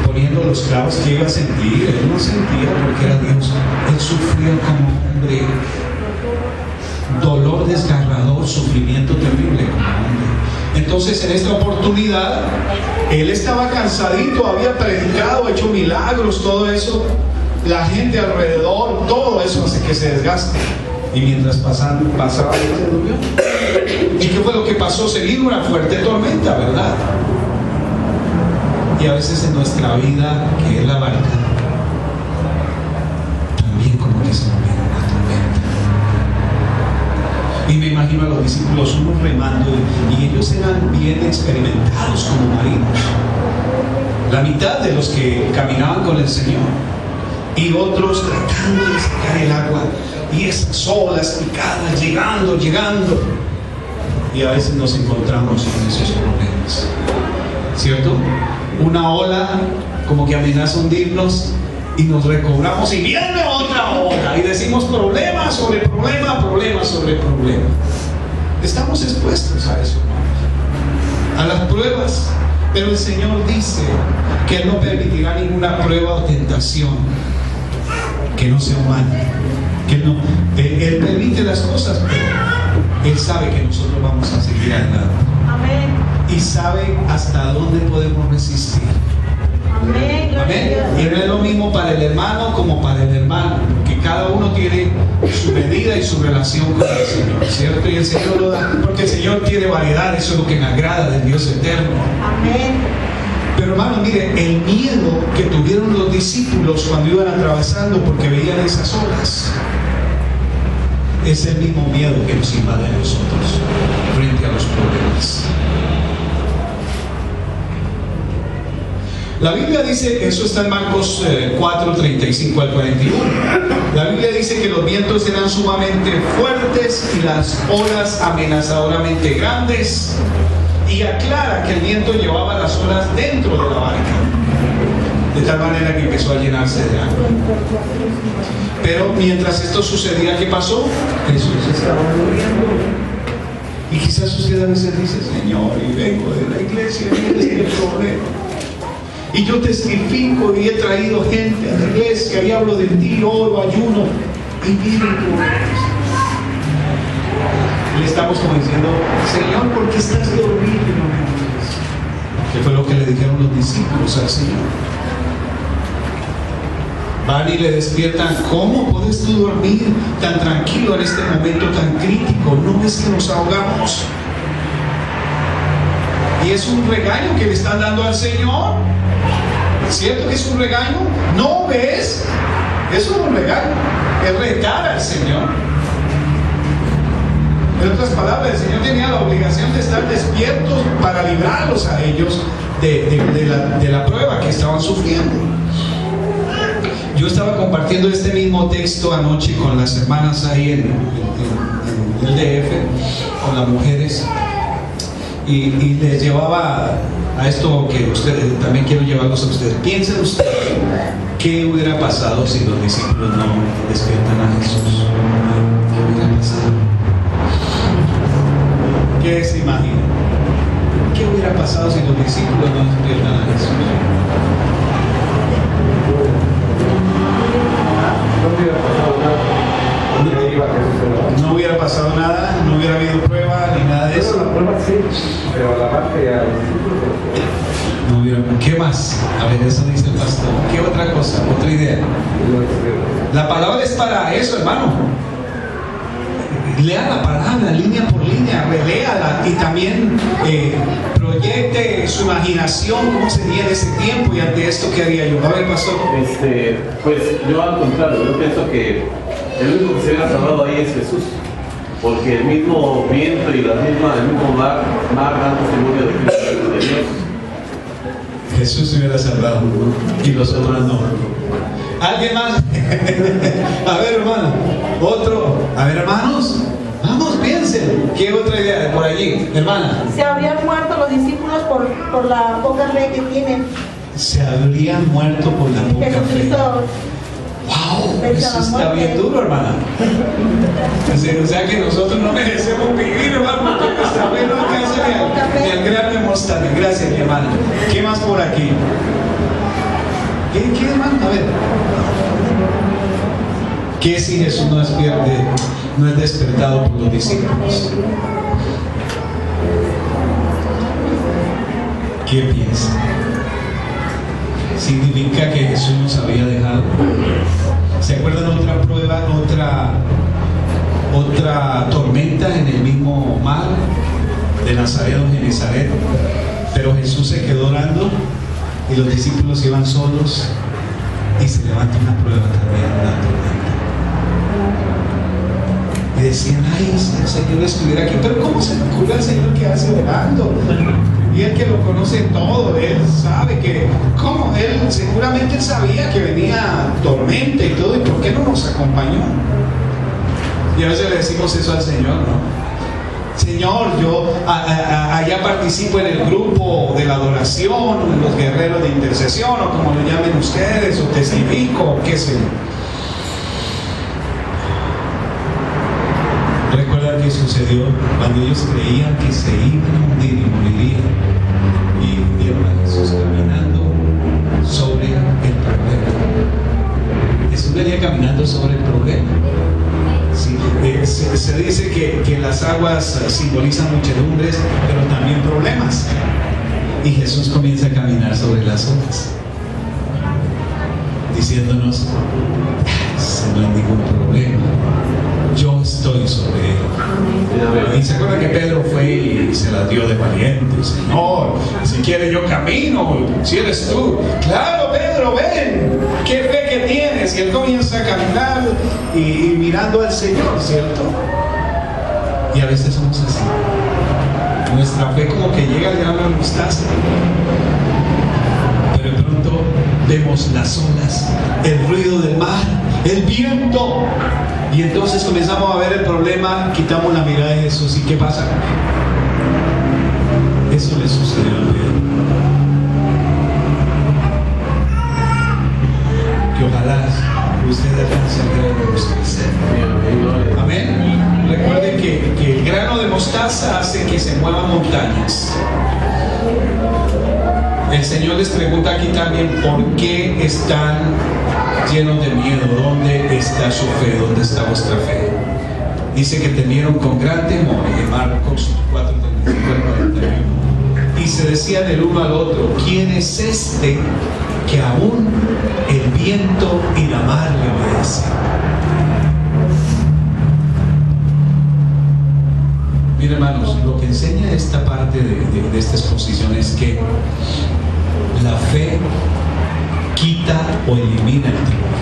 poniendo los clavos, que iba a sentir. Él no sentía porque era Dios. Él sufrió como hombre. Dolor desgarrador, sufrimiento terrible como hombre. Entonces, en esta oportunidad, él estaba cansadito, había predicado, hecho milagros, todo eso. La gente alrededor, todo eso hace que se desgaste. Y mientras pasaba, él se durmió. ¿Y qué fue lo que pasó? Se vino una fuerte tormenta, ¿verdad? Y a veces en nuestra vida, que es la barca, también como que se nos viene una tormenta. Y me imagino a los discípulos, unos remando, y ellos eran bien experimentados como marinos. La mitad de los que caminaban con el Señor. Y otros tratando de sacar el agua, y esas olas picadas llegando. Y a veces nos encontramos con esos problemas, ¿cierto? Una ola como que amenaza hundirnos y nos recobramos y viene otra ola y decimos problema sobre problema, problema sobre problema. Estamos expuestos a eso, a las pruebas. Pero el Señor dice que Él no permitirá ninguna prueba o tentación que no sea humana, que Él permite las cosas, pero Él sabe que nosotros vamos a seguir adelante. Amén. Y sabe hasta dónde podemos resistir. Amén. Amén. Y no es lo mismo para el hermano como para el hermano, porque cada uno tiene su medida y su relación con el Señor, ¿cierto? Y el Señor lo da, porque el Señor tiene variedad, eso es lo que me agrada del Dios eterno. Amén. Pero hermano, mire, el miedo que tuvieron los discípulos cuando iban atravesando porque veían esas olas es el mismo miedo que nos invade a nosotros frente a los problemas. La Biblia dice, eso está en Marcos 4, 35 al 41. La Biblia dice que los vientos eran sumamente fuertes y las olas amenazadoramente grandes. Y aclara que el viento llevaba las olas dentro de la barca, de tal manera que empezó a llenarse de agua. Pero mientras esto sucedía, ¿qué pasó? Jesús estaba muriendo. Y quizás usted a veces dice: Señor, y vengo de la iglesia y este problema, y yo testifico y he traído gente a la iglesia y hablo de ti, oro, ayuno, y vienen problemas. Le estamos como diciendo: Señor, ¿por qué estás dormido? ¿Qué fue lo que le dijeron los discípulos al Señor? Van y le despiertan: ¿cómo puedes tú dormir tan tranquilo en este momento tan crítico? ¿No ves que nos ahogamos? Y es un regaño que le están dando al Señor. ¿Cierto que es un regaño? ¿No ves? Eso es un regaño, es retar al Señor. En otras palabras, el Señor tenía la obligación de estar despiertos para librarlos a ellos de la prueba que estaban sufriendo. Yo estaba compartiendo este mismo texto anoche con las hermanas ahí en el DF, con las mujeres, y les llevaba a esto que ustedes, también quiero llevarlos a ustedes. Piensen ustedes, ¿qué hubiera pasado si los discípulos no despiertan a Jesús? ¿Qué hubiera pasado? ¿Qué se imaginan? ¿Qué hubiera pasado si los discípulos no despiertan a Jesús? No hubiera pasado nada, no hubiera habido prueba ni nada de eso. La prueba sí, pero la parte ya. No hubiera. ¿Qué más? A ver, eso dice el pastor. ¿Qué otra cosa? Otra idea. La palabra es para eso, hermano. Lea la palabra línea por línea, reléala y también proyecte su imaginación cómo sería en ese tiempo y ante esto qué haría yo. A ver, pastor. Pues yo al contrario, yo pienso que el único que se hubiera salvado ahí es Jesús, porque el mismo viento y el mismo mar dan testimonio de Dios. Jesús se hubiera salvado y los otros no. ¿Alguien más? A ver, hermano. Otro. A ver, hermanos. Vamos, piensen. ¿Qué otra idea por allí, hermana? Se habrían muerto los discípulos por la poca fe que tienen. Se habrían muerto por la poca fe. Jesucristo. ¡Wow! Eso está bien duro, hermana. O sea que nosotros no merecemos vivir, hermano, porque nuestra fe no alcanza ni al grano de mostaza. Gracias, mi hermana. ¿Qué más por aquí? ¿Qué hermano? A ver. ¿Qué si Jesús no es despertado por los discípulos? ¿Qué piensa? ¿Significa que Jesús nos había dejado? ¿Se acuerdan otra prueba, otra tormenta en el mismo mar de Nazaret o Genesaret? Pero Jesús se quedó orando y los discípulos iban solos y se levanta una prueba también, una tormenta. Y decían, ay, si el Señor estuviera aquí, pero ¿cómo se le ocurre al Señor quedarse orando? Y él que lo conoce todo, él sabe que, ¿cómo? Seguramente él sabía que venía tormenta y todo, ¿y por qué no nos acompañó? Y a veces le decimos eso al Señor, ¿no? Señor, yo allá participo en el grupo de la adoración, los guerreros de intercesión, o como lo llamen ustedes, o testifico, qué sé yo. ¿Recuerdan qué sucedió cuando ellos creían que se iban a hundir y morirían? Y vieron a Jesús caminando sobre el problema. Jesús venía caminando sobre el problema. Sí, se dice que las aguas simbolizan muchedumbres, pero también problemas. Y Jesús comienza a caminar sobre las olas, diciéndonos, no hay ningún problema, yo estoy sobre él. Y se acuerda que Pedro fue y se la dio de valiente. Señor, si quieres yo camino, si eres tú. Claro, Pedro, ven, qué fe que tienes. Y él comienza a caminar y mirando al Señor, ¿cierto? Y a veces somos así. Nuestra fe como que llega al grano de mostaza, pero de pronto vemos las olas, el ruido del mar, el viento, y entonces comenzamos a ver el problema, quitamos la mirada de Jesús. ¿Y qué pasa? Eso le sucedió a Pedro. Que ojalá usted alcance el grano de mostaza. Amén. Recuerden que el grano de mostaza hace que se muevan montañas. El Señor les pregunta aquí también por qué están llenos de miedo. ¿Dónde está su fe? ¿Dónde está vuestra fe? Dice que temieron con gran temor en Marcos 4, 35 al 41. Y se decían el uno al otro, ¿quién es este que aún el viento y la mar le obedecen? Miren, hermanos, lo que enseña esta parte de esta exposición es que la fe quita o elimina el temor.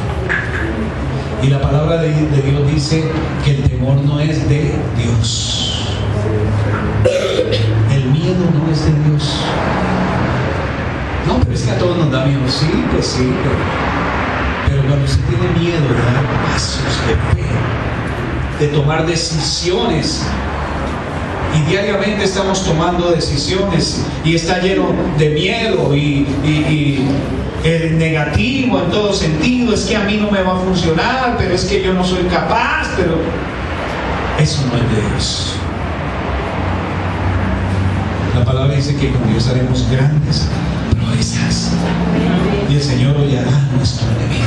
Y la palabra de Dios dice que el temor no es de Dios. El miedo no es de Dios. No, pero es que a todos nos da miedo. Sí, pues sí, pero Pero cuando usted tiene miedo de dar pasos de fe, de tomar decisiones, y diariamente estamos tomando decisiones y está lleno de miedo y el negativo en todo sentido, es que a mí no me va a funcionar, pero es que yo no soy capaz, pero eso no es de Dios. La palabra dice que con Dios haremos grandes proezas y el Señor hollará a nuestro enemigo.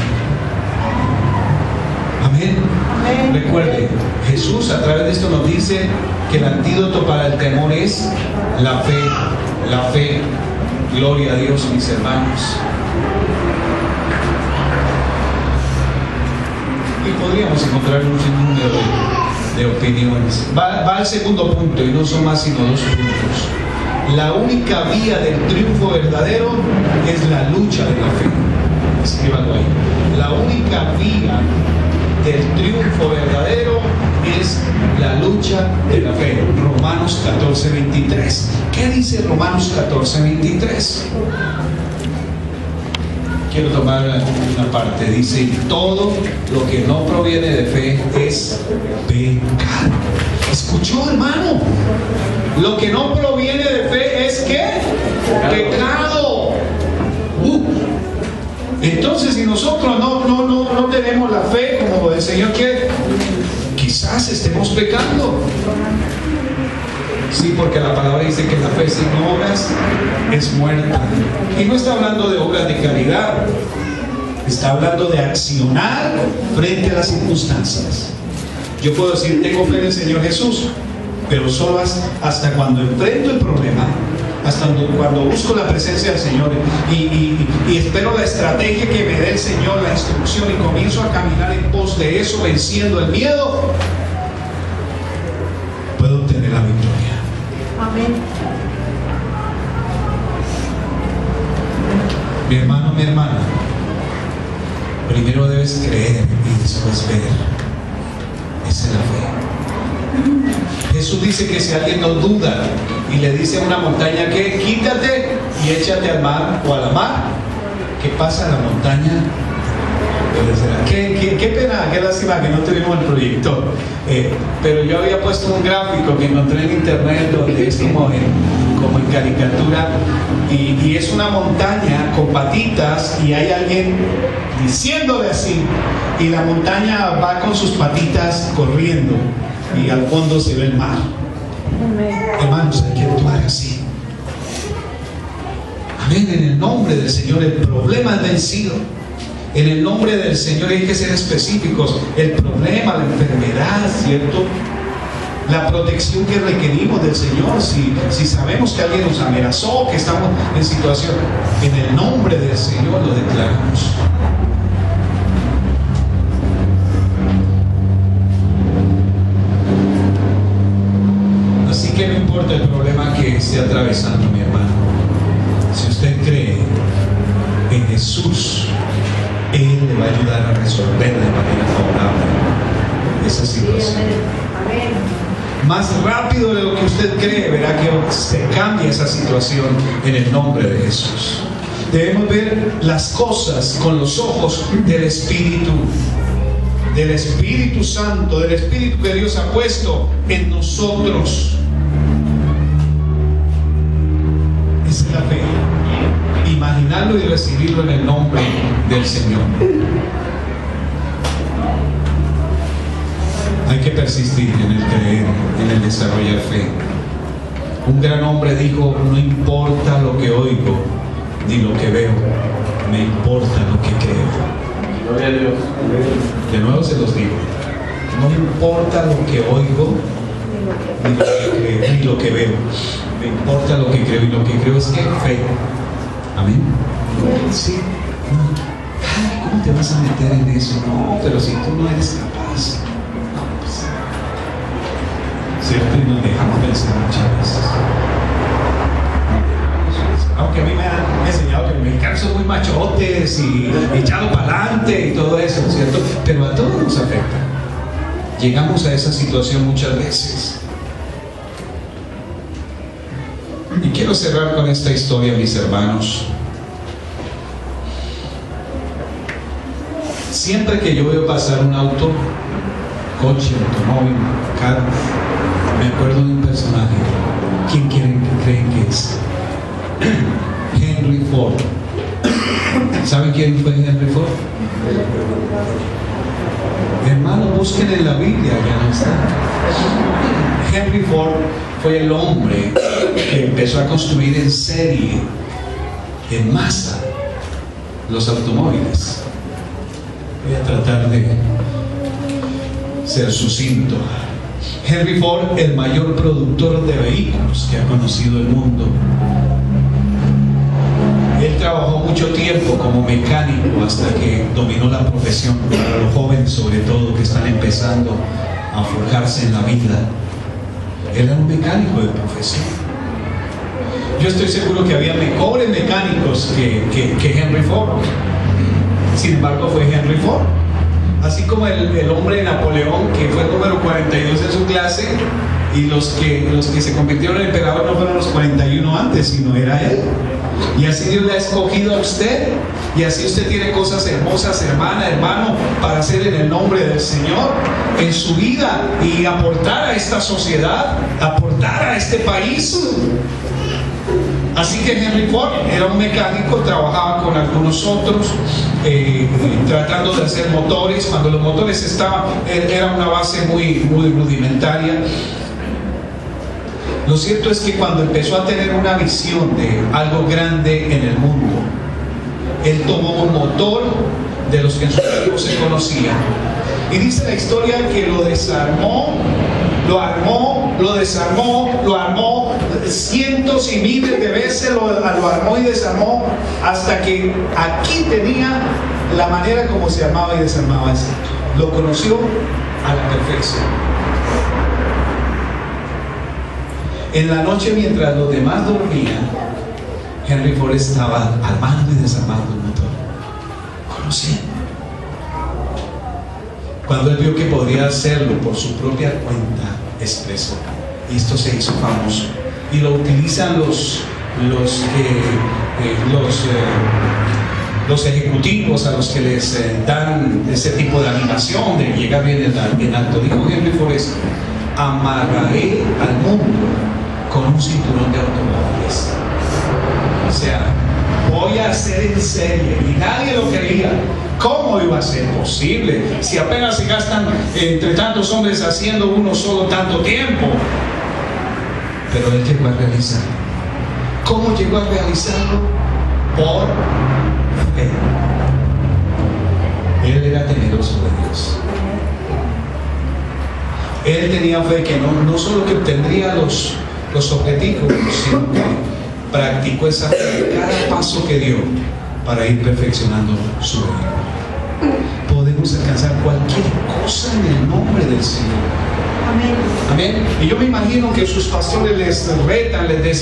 Amén. Amén. Recuerde, Jesús a través de esto nos dice que el antídoto para el temor es la fe. La fe. Gloria a Dios, mis hermanos. Y podríamos encontrar un sinnúmero de opiniones. Va al segundo punto, y no son más sino 2 puntos. La única vía del triunfo verdadero es la lucha de la fe. Escríbalo ahí. La única vía del triunfo verdadero es la lucha de la fe. Romanos 14:23. ¿Qué dice Romanos 14:23? Quiero tomar una parte. Dice: todo lo que no proviene de fe es pecado. ¿Escuchó, hermano? Lo que no proviene de fe es ¿qué? Pecado. Entonces, si nosotros no tenemos la fe como el Señor quiere, quizás estemos pecando. Sí, porque la palabra dice que la fe sin obras es muerta. Y no está hablando de obras de caridad, está hablando de accionar frente a las circunstancias. Yo puedo decir, tengo fe en el Señor Jesús, pero solo hasta cuando enfrento el problema, hasta cuando busco la presencia del Señor y espero la estrategia que me dé el Señor, la instrucción, y comienzo a caminar en pos de eso, venciendo el miedo, puedo obtener la victoria. Amén. Mi hermano, mi hermana, primero debes creer y después ver. Esa es la fe. Jesús dice que si alguien no duda y le dice a una montaña que quítate y échate al mar o a la mar, ¿qué pasa? La montaña qué pena, qué lástima que no tuvimos el proyector, pero yo había puesto un gráfico que encontré en internet donde es como en caricatura, y es una montaña con patitas y hay alguien diciéndole así, y la montaña va con sus patitas corriendo y al fondo se ve el mar. Hermanos, hay que actuar así. Amén. En el nombre del Señor el problema es vencido. En el nombre del Señor hay que ser específicos. El problema, la enfermedad, ¿cierto? La protección que requerimos del Señor. Si sabemos que alguien nos amenazó, que estamos en situación, en el nombre del Señor lo declaramos. Así que no importa el problema que esté atravesando, mi hermano. Si usted cree en Jesús, Él le va a ayudar a resolver de manera favorable esa situación. Más rápido de lo que usted cree, verá que se cambia esa situación en el nombre de Jesús. Debemos ver las cosas con los ojos del Espíritu Santo, del Espíritu que Dios ha puesto en nosotros. Esa es la fe. Imaginarlo y recibirlo en el nombre del Señor. Hay que persistir en el creer, en el desarrollar fe. Un gran hombre dijo: no importa lo que oigo ni lo que veo, me importa lo que creo. Gloria a Dios. De nuevo se los digo: no importa lo que oigo ni lo que creo, ni lo que veo, me importa lo que creo, y lo que creo es que fe. Amén. Sí. Ay, ¿cómo te vas a meter en eso? No, pero si tú no eres capaz. No, pues, ¿cierto? Y nos dejamos pensar muchas veces. Aunque a mí me han enseñado que los mexicanos son muy machotes y echados para adelante y todo eso, ¿cierto? Pero a todos nos afecta. Llegamos a esa situación muchas veces. Y quiero cerrar con esta historia, mis hermanos. Siempre que yo veo pasar un auto, coche, automóvil, carro, me acuerdo de un personaje. ¿Quién creen que es? Henry Ford. ¿Saben quién fue Henry Ford? Hermano, busquen en la Biblia, ya no está. Henry Ford fue el hombre que empezó a construir en serie, en masa, los automóviles. Voy a tratar de ser sucinto. Henry Ford, el mayor productor de vehículos que ha conocido el mundo. Él trabajó mucho tiempo como mecánico hasta que dominó la profesión. Para los jóvenes, sobre todo, que están empezando a forjarse en la vida, él era un mecánico de profesión. Yo estoy seguro que había mejores mecánicos que Henry Ford. Sin embargo, fue Henry Ford. Así como el hombre de Napoleón, que fue el número 42 en su clase, y los que se convirtieron en emperador no fueron los 41 antes, sino era él. Y así Dios le ha escogido a usted, y así usted tiene cosas hermosas, hermana, hermano, para hacer en el nombre del Señor en su vida y aportar a esta sociedad, aportar a este país. Así que Henry Ford era un mecánico, trabajaba con algunos otros, tratando de hacer motores. Cuando los motores estaban, era una base muy rudimentaria. Lo cierto es que cuando empezó a tener una visión de algo grande en el mundo, él tomó un motor de los que en su tiempo se conocían, y dice la historia que lo desarmó, lo armó, lo desarmó, lo armó cientos y miles de veces, lo armó y desarmó, hasta que aquí tenía la manera como se armaba y desarmaba eso. Lo conoció a la perfección. En la noche, mientras los demás dormían, Henry Ford estaba armando y desarmando el motor, conociendo. Cuando él vio que podría hacerlo por su propia cuenta, expresó, y esto se hizo famoso, y lo utilizan los ejecutivos a los que les dan ese tipo de animación de llegar bien en alto. Dijo Henry Ford esto: amarraré al mundo con un cinturón de automóviles. O sea, voy a hacer en serie, y nadie lo quería. ¿Cómo iba a ser posible si apenas se gastan entre tantos hombres haciendo uno solo tanto tiempo? Pero él llegó a realizarlo. ¿Cómo llegó a realizarlo? Por fe. Él era temeroso de Dios. Él tenía fe que no solo que obtendría los objetivos, sino que practicó esa fe en cada paso que dio para ir perfeccionando su vida. Podemos alcanzar cualquier cosa en el nombre del Señor. Amén. Amén. Y yo me imagino que sus pastores les retan, les desafían.